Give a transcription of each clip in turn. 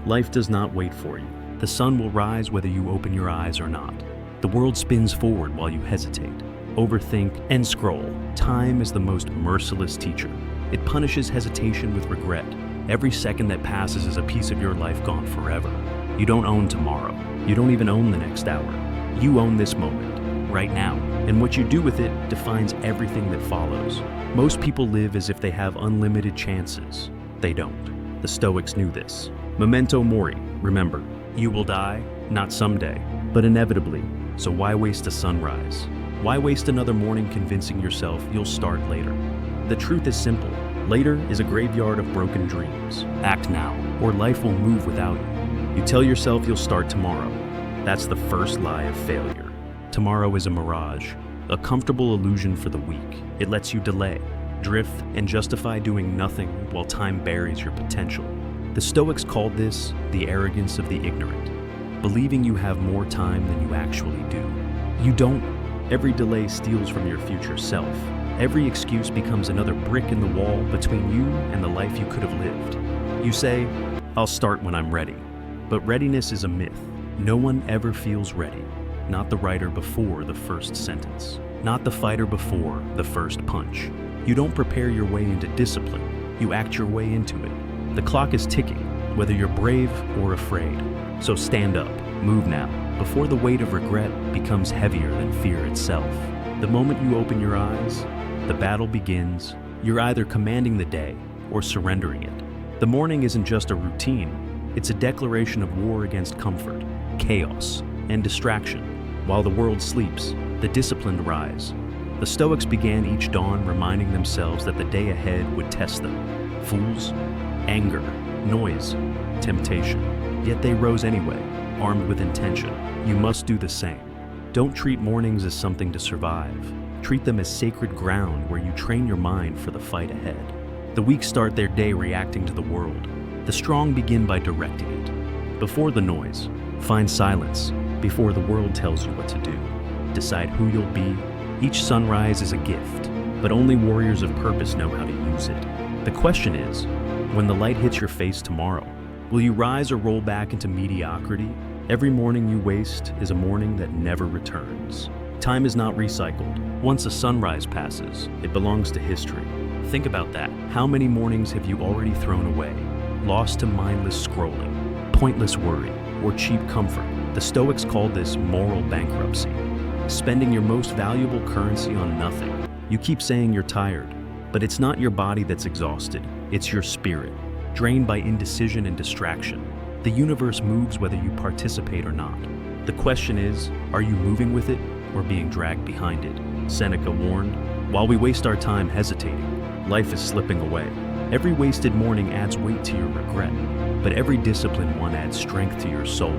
Life does not wait for you. The sun will rise whether you open your eyes or not. The world spins forward while you hesitate, overthink, and scroll. Time is the most merciless teacher. It punishes hesitation with regret. Every second that passes is a piece of your life gone forever. You don't own tomorrow. You don't even own the next hour. You own this moment, right now. And what you do with it defines everything that follows. Most people live as if they have unlimited chances. They don't. The Stoics knew this. Memento mori, remember, you will die, not someday, but inevitably. So why waste a sunrise? Why waste another morning convincing yourself you'll start later? The truth is simple. Later is a graveyard of broken dreams. Act now, or life will move without you. You tell yourself you'll start tomorrow. That's the first lie of failure. Tomorrow is a mirage, a comfortable illusion for the weak. It lets you delay, drift, and justify doing nothing while time buries your potential. The Stoics called this the arrogance of the ignorant, believing you have more time than you actually do. You don't. Every delay steals from your future self. Every excuse becomes another brick in the wall between you and the life you could have lived. You say, I'll start when I'm ready. But readiness is a myth. No one ever feels ready. Not the writer before the first sentence. Not the fighter before the first punch. You don't prepare your way into discipline. You act your way into it. The clock is ticking, whether you're brave or afraid. So stand up, move now, before the weight of regret becomes heavier than fear itself. The moment you open your eyes, the battle begins. You're either commanding the day or surrendering it. The morning isn't just a routine, it's a declaration of war against comfort, chaos, and distraction. While the world sleeps, the disciplined rise. The Stoics began each dawn reminding themselves that the day ahead would test them. Fools, anger, noise, temptation. Yet they rose anyway, armed with intention. You must do the same. Don't treat mornings as something to survive. Treat them as sacred ground where you train your mind for the fight ahead. The weak start their day reacting to the world. The strong begin by directing it. Before the noise, find silence. Before the world tells you what to do, decide who you'll be. Each sunrise is a gift, but only warriors of purpose know how to use it. The question is, when the light hits your face tomorrow, will you rise or roll back into mediocrity? Every morning you waste is a morning that never returns. Time is not recycled. Once a sunrise passes, it belongs to history. Think about that. How many mornings have you already thrown away, lost to mindless scrolling, pointless worry, or cheap comfort? The Stoics called this moral bankruptcy, spending your most valuable currency on nothing. You keep saying you're tired, but it's not your body that's exhausted, it's your spirit, drained by indecision and distraction. The universe moves whether you participate or not. The question is, are you moving with it or being dragged behind it? Seneca warned, while we waste our time hesitating, life is slipping away. Every wasted morning adds weight to your regret, but every disciplined one adds strength to your soul.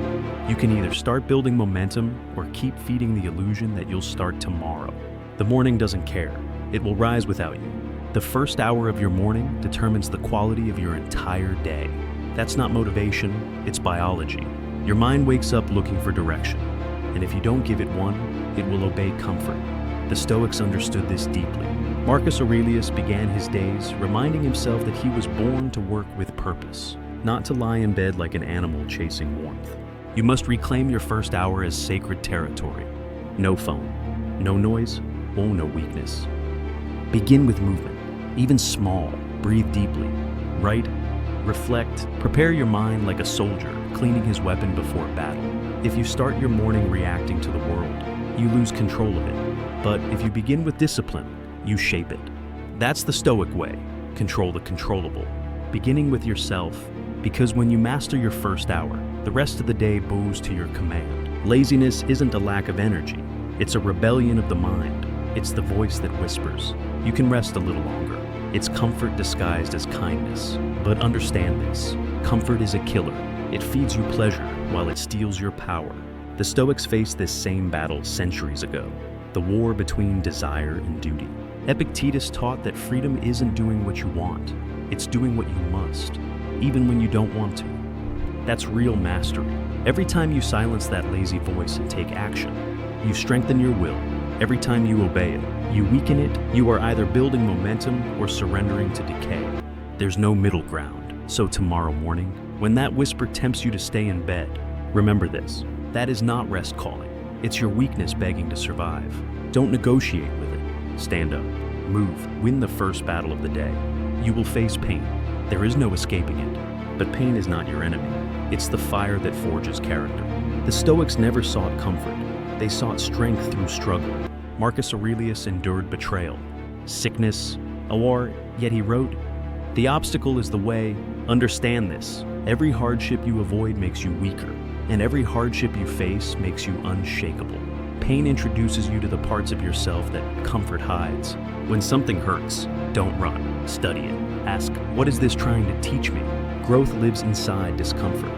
You can either start building momentum or keep feeding the illusion that you'll start tomorrow. The morning doesn't care. It will rise without you. The first hour of your morning determines the quality of your entire day. That's not motivation, it's biology. Your mind wakes up looking for direction, and if you don't give it one, it will obey comfort. The Stoics understood this deeply. Marcus Aurelius began his days reminding himself that he was born to work with purpose, not to lie in bed like an animal chasing warmth. You must reclaim your first hour as sacred territory. No phone, no noise, no weakness. Begin with movement, even small. Breathe deeply. Write, reflect, prepare your mind like a soldier cleaning his weapon before battle. If you start your morning reacting to the world, you lose control of it. But if you begin with discipline, you shape it. That's the Stoic way. Control the controllable. Beginning with yourself, because when you master your first hour, the rest of the day bows to your command. Laziness isn't a lack of energy. It's a rebellion of the mind. It's the voice that whispers, you can rest a little longer. It's comfort disguised as kindness. But understand this, comfort is a killer. It feeds you pleasure while it steals your power. The Stoics faced this same battle centuries ago, the war between desire and duty. Epictetus taught that freedom isn't doing what you want, it's doing what you must, even when you don't want to. That's real mastery. Every time you silence that lazy voice and take action, you strengthen your will. Every time you obey it, you weaken it. You are either building momentum or surrendering to decay. There's no middle ground. So tomorrow morning, When that whisper tempts you to stay in bed, remember this: that is not rest calling. It's your weakness begging to survive. Don't negotiate with it. Stand up, move, win the first battle of the day. You will face pain. There is no escaping it. But pain is not your enemy. It's the fire that forges character. The Stoics never sought comfort. They sought strength through struggle. Marcus Aurelius endured betrayal, sickness, a war, yet he wrote, "The obstacle is the way. Understand this. Every hardship you avoid makes you weaker, and every hardship you face makes you unshakable." Pain introduces you to the parts of yourself that comfort hides. When something hurts, don't run. Study it. Ask, what is this trying to teach me? Growth lives inside discomfort.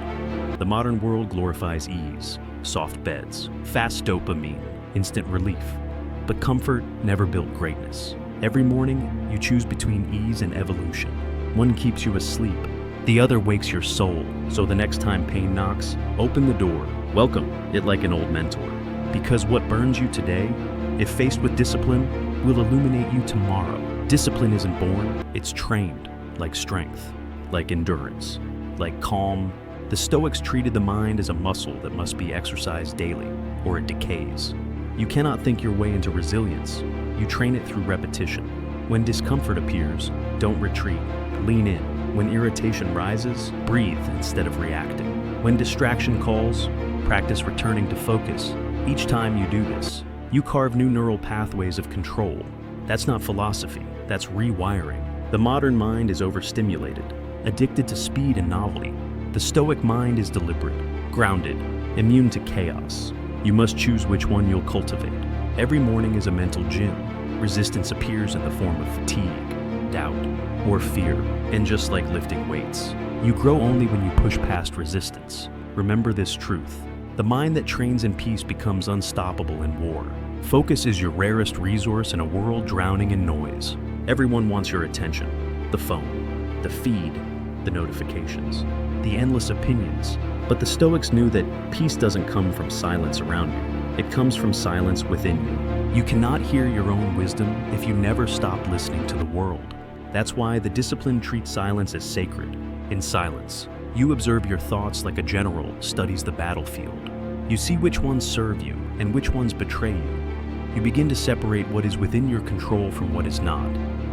The modern world glorifies ease, soft beds, fast dopamine, instant relief. But comfort never built greatness. Every morning, you choose between ease and evolution. One keeps you asleep, the other wakes your soul. So the next time pain knocks, open the door, welcome it like an old mentor. Because what burns you today, if faced with discipline, will illuminate you tomorrow. Discipline isn't born, it's trained, like strength, like endurance, like calm. The Stoics treated the mind as a muscle that must be exercised daily, or it decays. You cannot think your way into resilience. You train it through repetition. When discomfort appears, don't retreat. Lean in. When irritation rises, breathe instead of reacting. When distraction calls, practice returning to focus. Each time you do this, you carve new neural pathways of control. That's not philosophy, that's rewiring. The modern mind is overstimulated, addicted to speed and novelty. The Stoic mind is deliberate, grounded, immune to chaos. You must choose which one you'll cultivate. Every morning is a mental gym. Resistance appears in the form of fatigue, doubt, or fear. And just like lifting weights, you grow only when you push past resistance. Remember this truth: the mind that trains in peace becomes unstoppable in war. Focus is your rarest resource in a world drowning in noise. Everyone wants your attention. The phone, the feed, the notifications, the endless opinions. But the Stoics knew that peace doesn't come from silence around you. It comes from silence within you. You cannot hear your own wisdom if you never stop listening to the world. That's why the discipline treats silence as sacred. In silence, you observe your thoughts like a general studies the battlefield. You see which ones serve you and which ones betray you. You begin to separate what is within your control from what is not,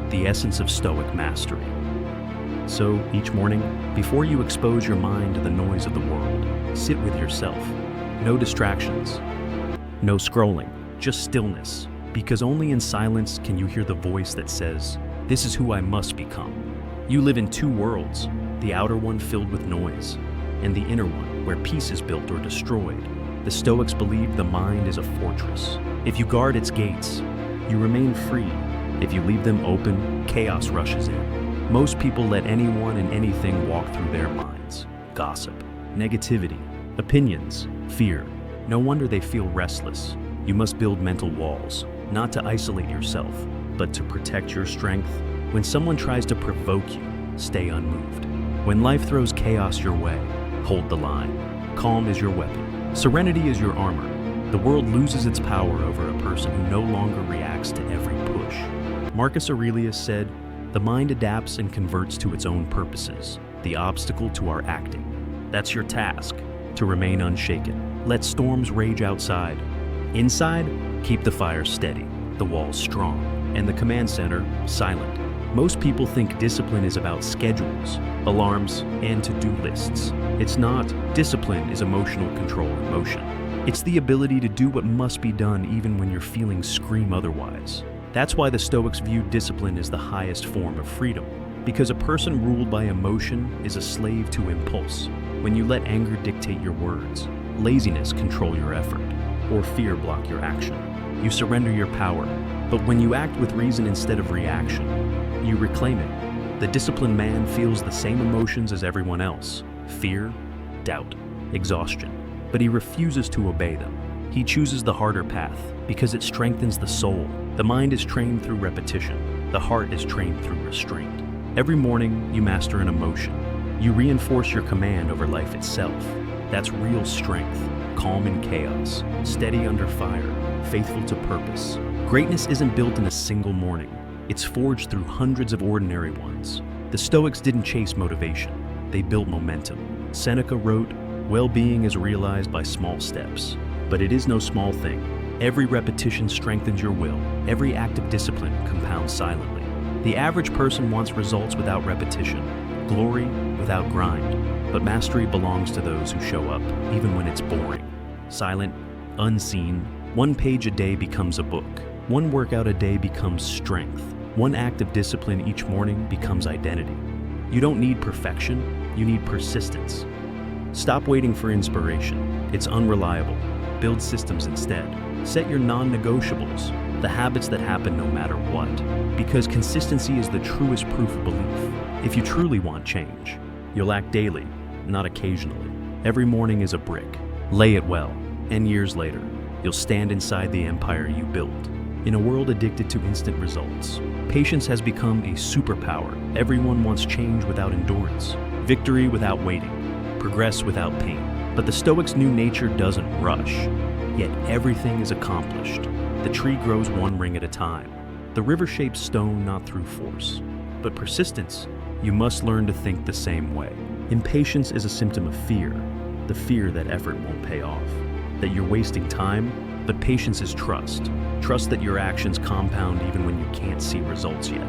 the essence of Stoic mastery. So, each morning, before you expose your mind to the noise of the world, sit with yourself. No distractions, no scrolling, just stillness. Because only in silence can you hear the voice that says, "This is who I must become." You live in two worlds, the outer one filled with noise, and the inner one where peace is built or destroyed. The Stoics believed the mind is a fortress. If you guard its gates, you remain free. If you leave them open, chaos rushes in. Most people let anyone and anything walk through their minds. Gossip, negativity, opinions, fear. No wonder they feel restless. You must build mental walls, not to isolate yourself, but to protect your strength. When someone tries to provoke you, stay unmoved. When life throws chaos your way, hold the line. Calm is your weapon. Serenity is your armor. The world loses its power over a person who no longer reacts to every push. Marcus Aurelius said, "The mind adapts and converts to its own purposes, the obstacle to our acting." That's your task, to remain unshaken. Let storms rage outside. Inside, keep the fire steady, the walls strong, and the command center silent. Most people think discipline is about schedules, alarms, and to-do lists. It's not. Discipline is emotional control in motion. It's the ability to do what must be done even when your feelings scream otherwise. That's why the Stoics viewed discipline as the highest form of freedom, because a person ruled by emotion is a slave to impulse. When you let anger dictate your words, laziness control your effort, or fear block your action, you surrender your power. But when you act with reason instead of reaction, you reclaim it. The disciplined man feels the same emotions as everyone else: fear, doubt, exhaustion. But he refuses to obey them. He chooses the harder path because it strengthens the soul. The mind is trained through repetition. The heart is trained through restraint. Every morning, you master an emotion. You reinforce your command over life itself. That's real strength, calm in chaos, steady under fire, faithful to purpose. Greatness isn't built in a single morning. It's forged through hundreds of ordinary ones. The Stoics didn't chase motivation. They built momentum. Seneca wrote, "Well-being is realized by small steps, but it is no small thing. Every repetition strengthens your will. Every act of discipline compounds silently." The average person wants results without repetition, glory without grind, but mastery belongs to those who show up, even when it's boring. Silent, unseen, 1 page a day becomes a book. 1 workout a day becomes strength. 1 act of discipline each morning becomes identity. You don't need perfection, you need persistence. Stop waiting for inspiration. It's unreliable. Build systems instead. Set your non-negotiables, the habits that happen no matter what, because consistency is the truest proof of belief. If you truly want change, you'll act daily, not occasionally. Every morning is a brick. Lay it well, and years later, you'll stand inside the empire you built. In a world addicted to instant results, patience has become a superpower. Everyone wants change without endurance, victory without waiting, progress without pain. But the Stoics' new nature doesn't rush, yet everything is accomplished. The tree grows 1 ring at a time. The river shapes stone not through force, but persistence. You must learn to think the same way. Impatience is a symptom of fear, the fear that effort won't pay off, that you're wasting time, but patience is trust. Trust that your actions compound even when you can't see results yet.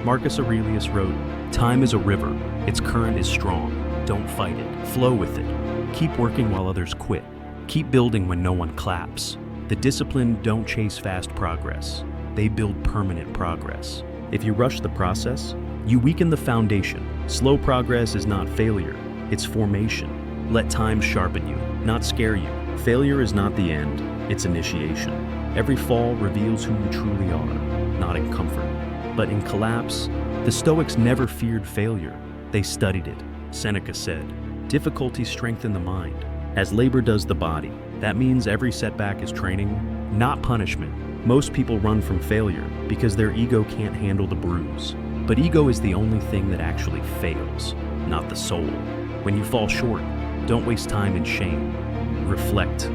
Marcus Aurelius wrote, "Time is a river, its current is strong. Don't fight it, flow with it. Keep working while others quit. Keep building when no one claps." The disciplined don't chase fast progress, they build permanent progress. If you rush the process, you weaken the foundation. Slow progress is not failure, it's formation. Let time sharpen you, not scare you. Failure is not the end, it's initiation. Every fall reveals who you truly are, not in comfort, but in collapse. The Stoics never feared failure, they studied it. Seneca said, "Difficulty strengthens the mind, as labor does the body." That means every setback is training, not punishment. Most people run from failure because their ego can't handle the bruise. But ego is the only thing that actually fails, not the soul. When you fall short, don't waste time in shame. Reflect,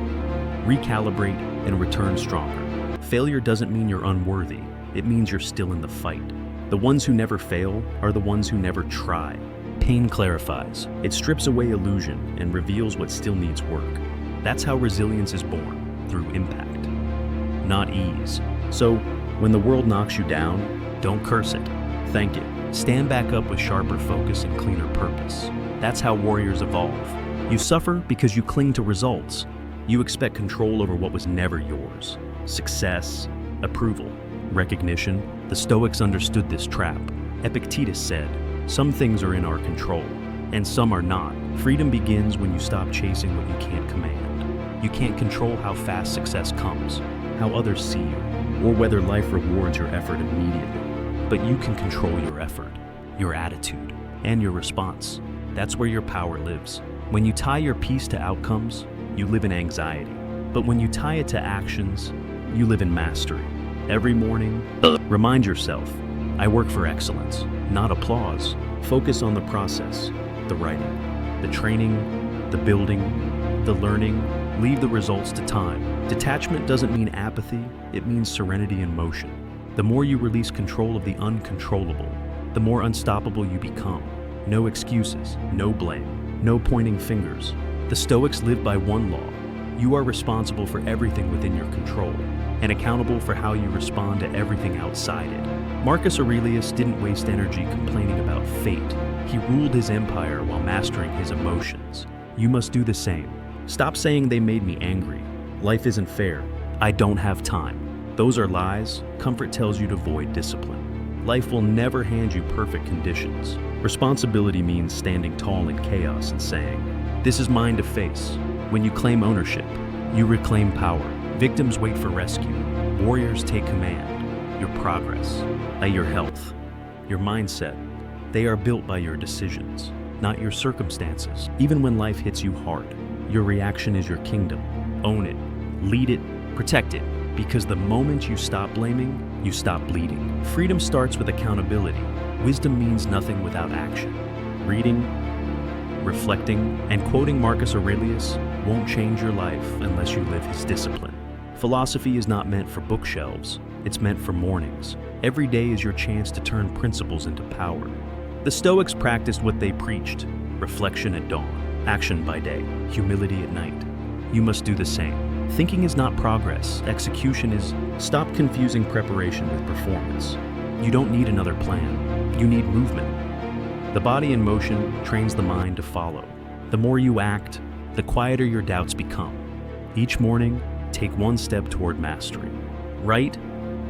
recalibrate, and return stronger. Failure doesn't mean you're unworthy, it means you're still in the fight. The ones who never fail are the ones who never try. Pain clarifies, it strips away illusion and reveals what still needs work. That's how resilience is born, through impact, not ease. So, when the world knocks you down, don't curse it, thank it. Stand back up with sharper focus and cleaner purpose. That's how warriors evolve. You suffer because you cling to results. You expect control over what was never yours. Success, approval, recognition. The Stoics understood this trap. Epictetus said, "Some things are in our control, and some are not." Freedom begins when you stop chasing what you can't command. You can't control how fast success comes, how others see you, or whether life rewards your effort immediately. But you can control your effort, your attitude, and your response. That's where your power lives. When you tie your peace to outcomes, you live in anxiety. But when you tie it to actions, you live in mastery. Every morning, remind yourself, I work for excellence, not applause. Focus on the process, the writing, the training, the building, the learning. Leave the results to time. Detachment doesn't mean apathy, it means serenity in motion. The more you release control of the uncontrollable, the more unstoppable you become. No excuses, no blame, no pointing fingers. The Stoics live by one law. You are responsible for everything within your control, and accountable for how you respond to everything outside it. Marcus Aurelius didn't waste energy complaining about fate. He ruled his empire while mastering his emotions. You must do the same. Stop saying they made me angry. Life isn't fair. I don't have time. Those are lies. Comfort tells you to avoid discipline. Life will never hand you perfect conditions. Responsibility means standing tall in chaos and saying, "This is mine to face." When you claim ownership, you reclaim power. Victims wait for rescue. Warriors take command. Your progress, by your health, your mindset, they are built by your decisions, not your circumstances. Even when life hits you hard, your reaction is your kingdom. Own it, lead it, protect it, because the moment you stop blaming, you stop bleeding. Freedom starts with accountability. Wisdom means nothing without action. Reading, reflecting, and quoting Marcus Aurelius won't change your life unless you live his discipline. Philosophy is not meant for bookshelves, it's meant for mornings. Every day is your chance to turn principles into power. The Stoics practiced what they preached, reflection at dawn, action by day, humility at night. You must do the same. Thinking is not progress, execution is. Stop confusing preparation with performance. You don't need another plan, you need movement. The body in motion trains the mind to follow. The more you act, the quieter your doubts become. Each morning, take one step toward mastery. Write,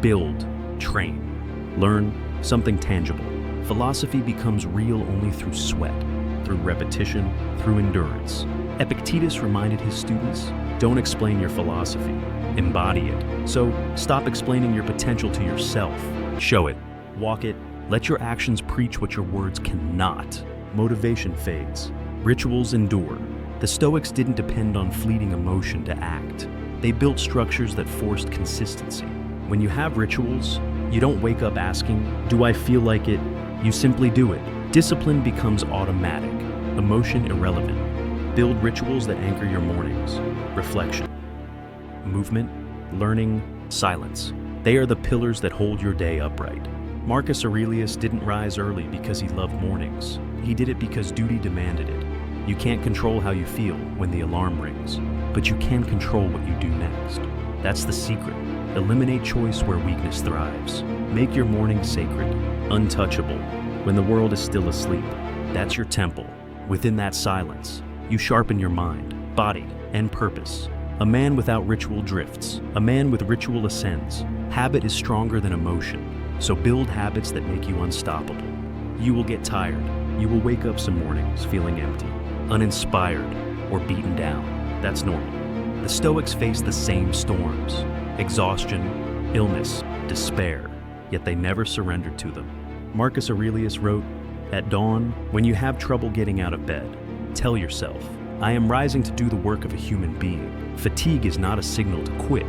build, train. Learn something tangible. Philosophy becomes real only through sweat, through repetition, through endurance. Epictetus reminded his students, don't explain your philosophy, embody it. So stop explaining your potential to yourself. Show it, walk it, let your actions preach what your words cannot. Motivation fades, rituals endure. The Stoics didn't depend on fleeting emotion to act. They built structures that forced consistency. When you have rituals, you don't wake up asking, do I feel like it? You simply do it. Discipline becomes automatic, emotion irrelevant. Build rituals that anchor your mornings. Reflection, movement, learning, silence. They are the pillars that hold your day upright. Marcus Aurelius didn't rise early because he loved mornings. He did it because duty demanded it. You can't control how you feel when the alarm rings, but you can control what you do next. That's the secret. Eliminate choice where weakness thrives. Make your morning sacred, untouchable, when the world is still asleep. That's your temple. Within that silence, you sharpen your mind, body, and purpose. A man without ritual drifts. A man with ritual ascends. Habit is stronger than emotion, so build habits that make you unstoppable. You will get tired. You will wake up some mornings feeling empty, uninspired, or beaten down. That's normal. The Stoics faced the same storms: exhaustion, illness, despair, yet they never surrendered to them. Marcus Aurelius wrote, "At dawn, when you have trouble getting out of bed, tell yourself, I am rising to do the work of a human being." Fatigue is not a signal to quit.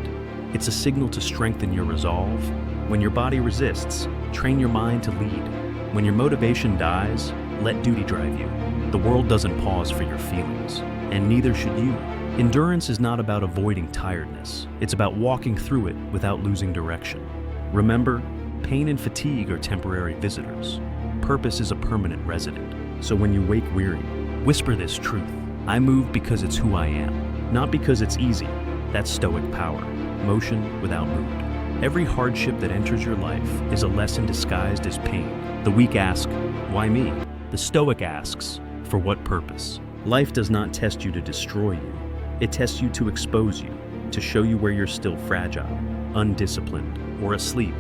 It's a signal to strengthen your resolve. When your body resists, train your mind to lead. When your motivation dies, let duty drive you. The world doesn't pause for your feelings, and neither should you. Endurance is not about avoiding tiredness. It's about walking through it without losing direction. Remember, pain and fatigue are temporary visitors. Purpose is a permanent resident. So when you wake weary, whisper this truth: I move because it's who I am, not because it's easy. That's Stoic power, motion without mood. Every hardship that enters your life is a lesson disguised as pain. The weak ask, why me? The Stoic asks, for what purpose? Life does not test you to destroy you. It tests you to expose you, to show you where you're still fragile, undisciplined, or asleep.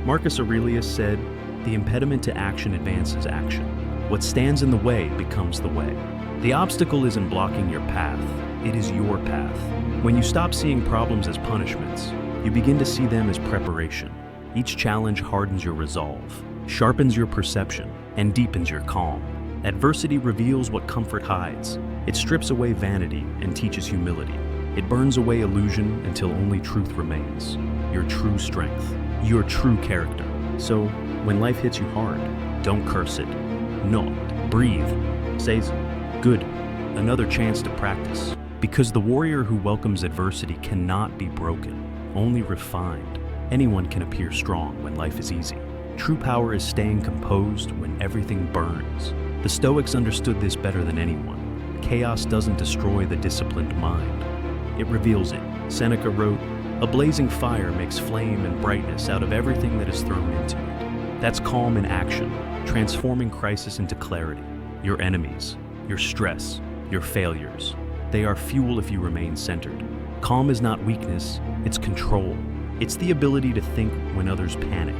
Marcus Aurelius said, the impediment to action advances action. What stands in the way becomes the way. The obstacle isn't blocking your path, it is your path. When you stop seeing problems as punishments, you begin to see them as preparation. Each challenge hardens your resolve, sharpens your perception, and deepens your calm. Adversity reveals what comfort hides. It strips away vanity and teaches humility. It burns away illusion until only truth remains. Your true strength, your true character. So, when life hits you hard, don't curse it. No, breathe. Say, good, another chance to practice. Because the warrior who welcomes adversity cannot be broken, only refined. Anyone can appear strong when life is easy. True power is staying composed when everything burns. The Stoics understood this better than anyone. Chaos doesn't destroy the disciplined mind. It reveals it. Seneca wrote, a blazing fire makes flame and brightness out of everything that is thrown into it. That's calm in action, transforming crisis into clarity. Your enemies, your stress, your failures, they are fuel if you remain centered. Calm is not weakness, it's control. It's the ability to think when others panic,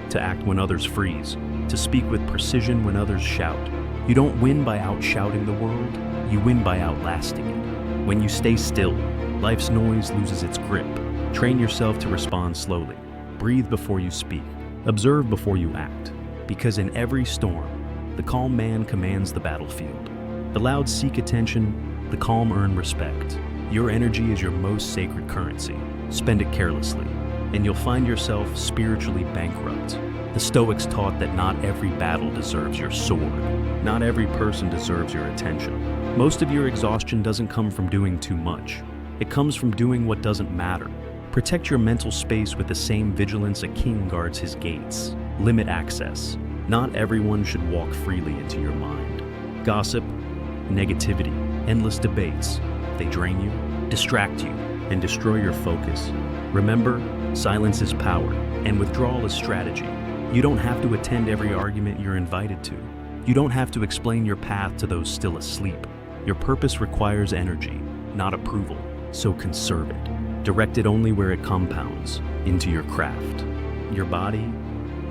to act when others freeze, to speak with precision when others shout. You don't win by outshouting the world, you win by outlasting it. When you stay still, life's noise loses its grip. Train yourself to respond slowly. Breathe before you speak. Observe before you act. Because in every storm, the calm man commands the battlefield. The loud seek attention, the calm earn respect. Your energy is your most sacred currency. Spend it carelessly, and you'll find yourself spiritually bankrupt. The Stoics taught that not every battle deserves your sword. Not every person deserves your attention. Most of your exhaustion doesn't come from doing too much. It comes from doing what doesn't matter. Protect your mental space with the same vigilance a king guards his gates. Limit access. Not everyone should walk freely into your mind. Gossip, negativity, Endless debates. They drain you, distract you, and destroy your focus. Remember, silence is power, and withdrawal is strategy. You don't have to attend every argument you're invited to. You don't have to explain your path to those still asleep. Your purpose requires energy, not approval, so conserve it. Direct it only where it compounds, into your craft, your body,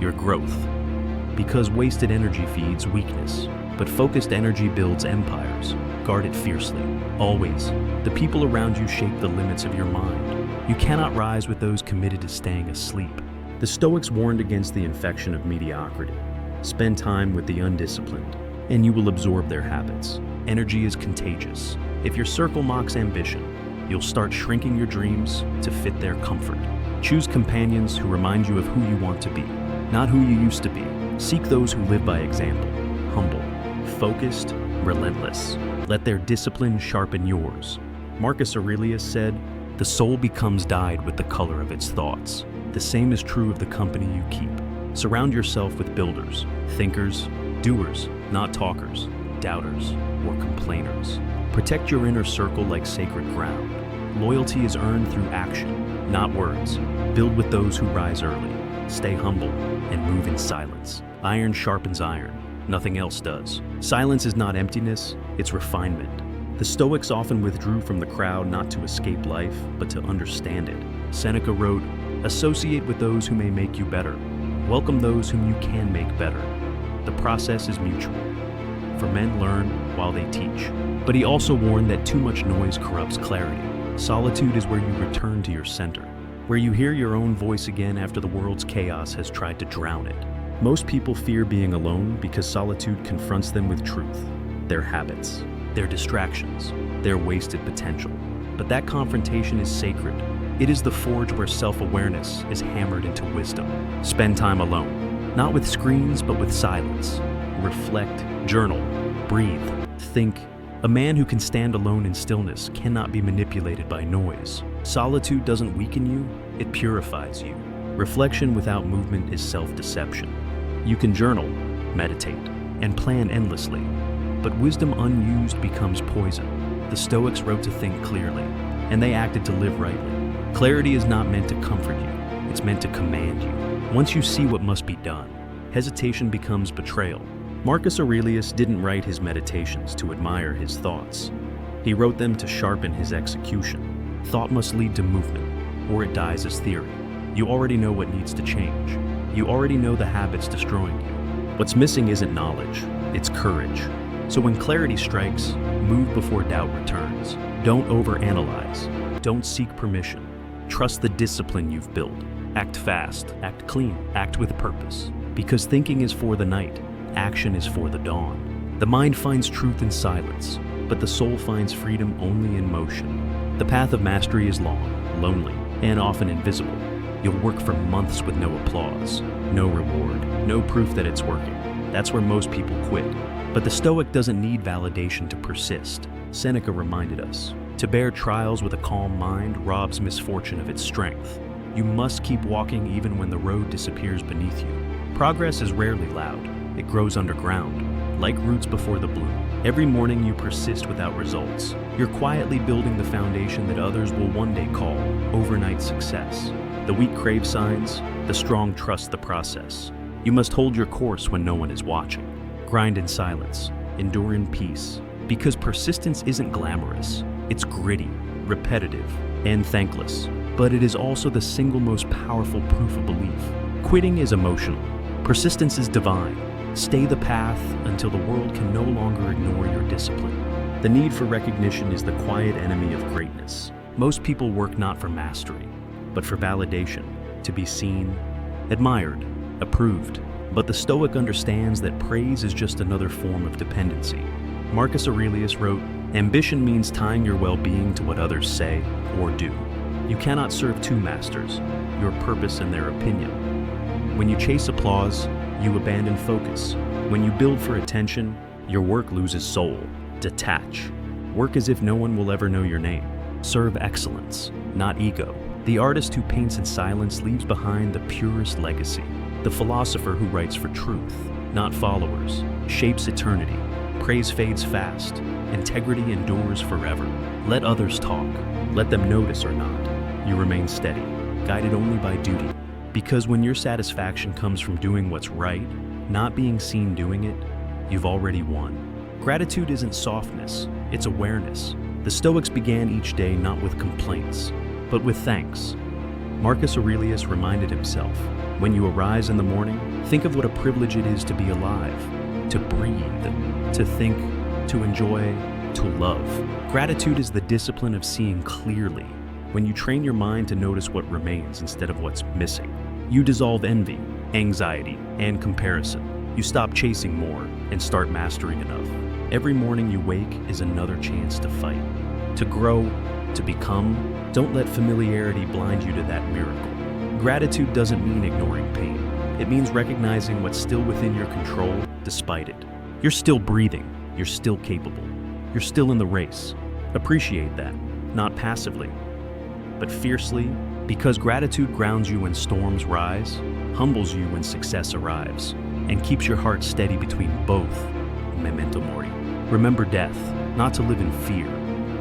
your growth. Because wasted energy feeds weakness, but focused energy builds empires. Guard it fiercely, always. The people around you shape the limits of your mind. You cannot rise with those committed to staying asleep. The Stoics warned against the infection of mediocrity. Spend time with the undisciplined, and you will absorb their habits. Energy is contagious. If your circle mocks ambition, you'll start shrinking your dreams to fit their comfort. Choose companions who remind you of who you want to be, not who you used to be. Seek those who live by example, humble, focused, relentless. Let their discipline sharpen yours. Marcus Aurelius said, "The soul becomes dyed with the color of its thoughts." The same is true of the company you keep. Surround yourself with builders, thinkers, doers, not talkers, doubters, or complainers. Protect your inner circle like sacred ground. Loyalty is earned through action, not words. Build with those who rise early. Stay humble and move in silence. Iron sharpens iron. Nothing else does. Silence is not emptiness, it's refinement. The Stoics often withdrew from the crowd not to escape life, but to understand it. Seneca wrote, "Associate with those who may make you better. Welcome those whom you can make better." The process is mutual. For men learn while they teach. But he also warned that too much noise corrupts clarity. Solitude is where you return to your center, where you hear your own voice again after the world's chaos has tried to drown it. Most people fear being alone because solitude confronts them with truth, their habits, their distractions, their wasted potential. But that confrontation is sacred. It is the forge where self-awareness is hammered into wisdom. Spend time alone, not with screens, but with silence. Reflect, journal, breathe, think. A man who can stand alone in stillness cannot be manipulated by noise. Solitude doesn't weaken you, it purifies you. Reflection without movement is self-deception. You can journal, meditate, and plan endlessly, but wisdom unused becomes poison. The Stoics wrote to think clearly, and they acted to live rightly. Clarity is not meant to comfort you, it's meant to command you. Once you see what must be done, hesitation becomes betrayal. Marcus Aurelius didn't write his meditations to admire his thoughts. He wrote them to sharpen his execution. Thought must lead to movement, or it dies as theory. You already know what needs to change. You already know the habits destroying you. What's missing isn't knowledge, it's courage. So when clarity strikes, move before doubt returns. Don't overanalyze. Don't seek permission. Trust the discipline you've built. Act fast, act clean, act with purpose. Because thinking is for the night, action is for the dawn. The mind finds truth in silence, but the soul finds freedom only in motion. The path of mastery is long, lonely, and often invisible. You'll work for months with no applause, no reward, no proof that it's working. That's where most people quit. But the Stoic doesn't need validation to persist. Seneca reminded us, to bear trials with a calm mind robs misfortune of its strength. You must keep walking even when the road disappears beneath you. Progress is rarely loud. It grows underground, like roots before the bloom. Every morning you persist without results. You're quietly building the foundation that others will one day call overnight success. The weak crave signs, the strong trust the process. You must hold your course when no one is watching. Grind in silence, endure in peace. Because persistence isn't glamorous. It's gritty, repetitive, and thankless. But it is also the single most powerful proof of belief. Quitting is emotional. Persistence is divine. Stay the path until the world can no longer ignore your discipline. The need for recognition is the quiet enemy of greatness. Most people work not for mastery, but for validation, to be seen, admired, approved. But the Stoic understands that praise is just another form of dependency. Marcus Aurelius wrote, "Ambition means tying your well-being to what others say or do. You cannot serve two masters, your purpose and their opinion. When you chase applause, you abandon focus. When you build for attention, your work loses soul. Detach. Work as if no one will ever know your name. Serve excellence, not ego. The artist who paints in silence leaves behind the purest legacy. The philosopher who writes for truth, not followers, shapes eternity. Praise fades fast. Integrity endures forever. Let others talk. Let them notice or not. You remain steady, guided only by duty. Because when your satisfaction comes from doing what's right, not being seen doing it, you've already won. Gratitude isn't softness, it's awareness. The Stoics began each day not with complaints, but with thanks. Marcus Aurelius reminded himself, when you arise in the morning, think of what a privilege it is to be alive, to breathe, to think, to enjoy, to love. Gratitude is the discipline of seeing clearly. When you train your mind to notice what remains instead of what's missing, you dissolve envy, anxiety, and comparison. You stop chasing more and start mastering enough. Every morning you wake is another chance to fight, to grow, to become. Don't let familiarity blind you to that miracle. Gratitude doesn't mean ignoring pain. It means recognizing what's still within your control despite it. You're still breathing. You're still capable. You're still in the race. Appreciate that, not passively, but fiercely, because gratitude grounds you when storms rise, humbles you when success arrives, and keeps your heart steady between both. Memento mori. Remember death, not to live in fear,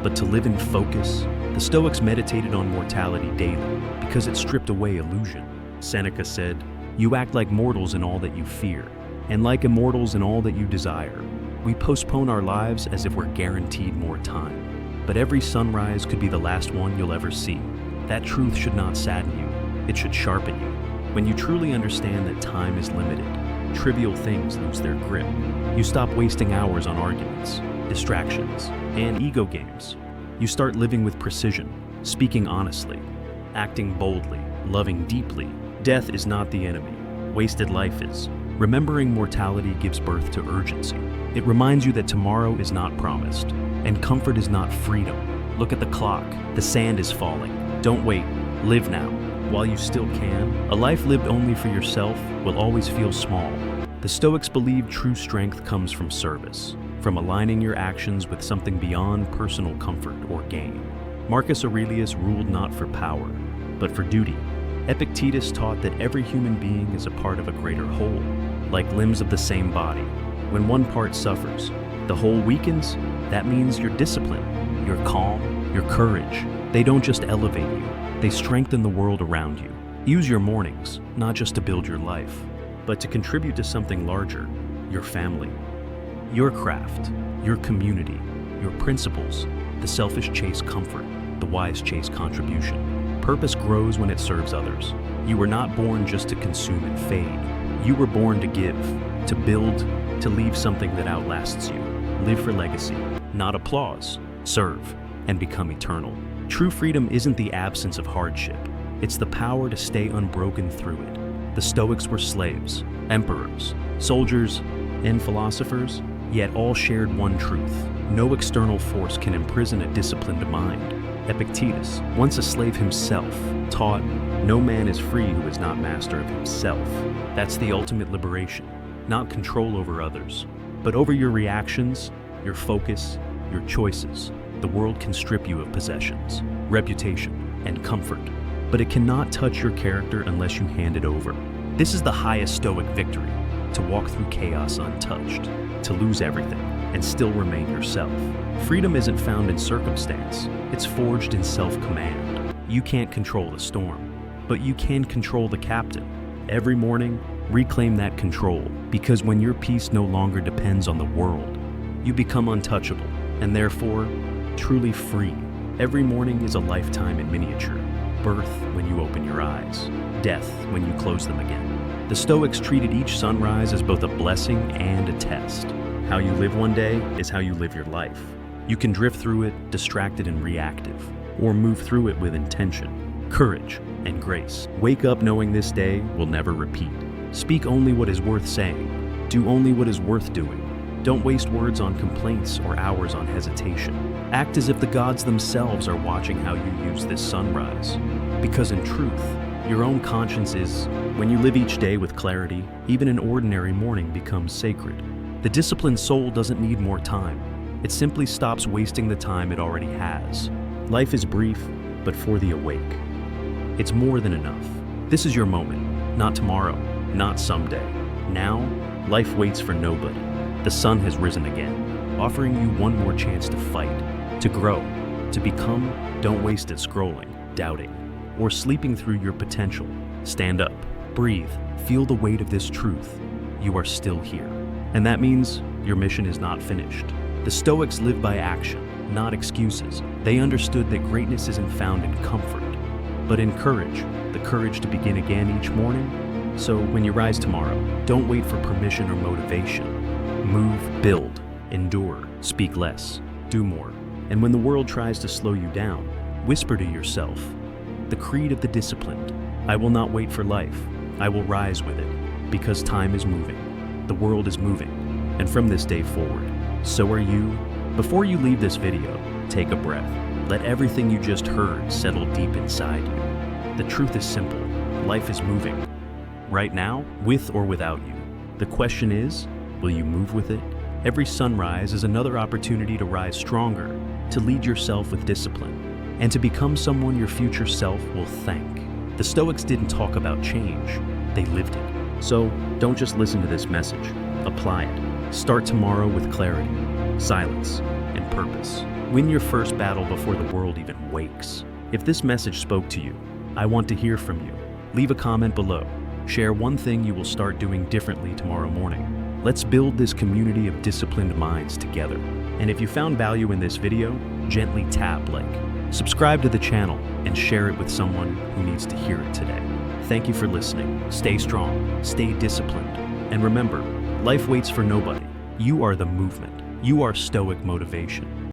but to live in focus. The Stoics meditated on mortality daily because it stripped away illusion. Seneca said, "You act like mortals in all that you fear, and like immortals in all that you desire." We postpone our lives as if we're guaranteed more time. But every sunrise could be the last one you'll ever see. That truth should not sadden you, it should sharpen you. When you truly understand that time is limited, trivial things lose their grip. You stop wasting hours on arguments, distractions, and ego games. You start living with precision, speaking honestly, acting boldly, loving deeply. Death is not the enemy. Wasted life is. Remembering mortality gives birth to urgency. It reminds you that tomorrow is not promised, and comfort is not freedom. Look at the clock. The sand is falling. Don't wait. Live now, while you still can. A life lived only for yourself will always feel small. The Stoics believe true strength comes from service, from aligning your actions with something beyond personal comfort or gain. Marcus Aurelius ruled not for power, but for duty. Epictetus taught that every human being is a part of a greater whole, like limbs of the same body. When one part suffers, the whole weakens. That means your discipline, your calm, your courage. They don't just elevate you, they strengthen the world around you. Use your mornings, not just to build your life, but to contribute to something larger, your family, your craft, your community, your principles. The selfish chase comfort, the wise chase contribution. Purpose grows when it serves others. You were not born just to consume and fade. You were born to give, to build, to leave something that outlasts you. Live for legacy, not applause. Serve and become eternal. True freedom isn't the absence of hardship. It's the power to stay unbroken through it. The Stoics were slaves, emperors, soldiers, and philosophers, yet all shared one truth. No external force can imprison a disciplined mind. Epictetus, once a slave himself, taught, "No man is free who is not master of himself." That's the ultimate liberation, not control over others, but over your reactions, your focus, your choices. The world can strip you of possessions, reputation, and comfort, but it cannot touch your character unless you hand it over. This is the highest Stoic victory, to walk through chaos untouched, to lose everything, and still remain yourself. Freedom isn't found in circumstance, it's forged in self-command. You can't control the storm, but you can control the captain. Every morning, reclaim that control, because when your peace no longer depends on the world, you become untouchable, and therefore, truly free. Every morning is a lifetime in miniature. Birth when you open your eyes, death when you close them again. The Stoics treated each sunrise as both a blessing and a test. How you live one day is how you live your life. You can drift through it distracted and reactive, or move through it with intention, courage, and grace. Wake up knowing this day will never repeat. Speak only what is worth saying. Do only what is worth doing. Don't waste words on complaints or hours on hesitation. Act as if the gods themselves are watching how you use this sunrise. Because in truth, your own conscience is, when you live each day with clarity, even an ordinary morning becomes sacred. The disciplined soul doesn't need more time. It simply stops wasting the time it already has. Life is brief, but for the awake, it's more than enough. This is your moment, not tomorrow, not someday. Now, life waits for nobody. The sun has risen again. offering you one more chance to fight, to grow, to become. Don't waste it scrolling, doubting, or sleeping through your potential. Stand up, breathe, feel the weight of this truth. You are still here. And that means your mission is not finished. The Stoics live by action, not excuses. They understood that greatness isn't found in comfort, but in courage, the courage to begin again each morning. So when you rise tomorrow, don't wait for permission or motivation. Move, build, endure, speak less, do more. And when the world tries to slow you down, whisper to yourself the creed of the disciplined. I will not wait for life. I will rise with it, because time is moving. The world is moving, and from this day forward, so are you. Before you leave this video, take a breath. Let everything you just heard settle deep inside you. The truth is simple. Life is moving. Right now, with or without you. The question is, will you move with it? Every sunrise is another opportunity to rise stronger, to lead yourself with discipline, and to become someone your future self will thank. The Stoics didn't talk about change, they lived it. So don't just listen to this message, apply it. Start tomorrow with clarity, silence, and purpose. Win your first battle before the world even wakes. If this message spoke to you, I want to hear from you. Leave a comment below. Share one thing you will start doing differently tomorrow morning. Let's build this community of disciplined minds together. And if you found value in this video, gently tap like, subscribe to the channel, and share it with someone who needs to hear it today. Thank you for listening. Stay strong, stay disciplined, and remember, life waits for nobody. You are the movement. You are Stoic Motivation.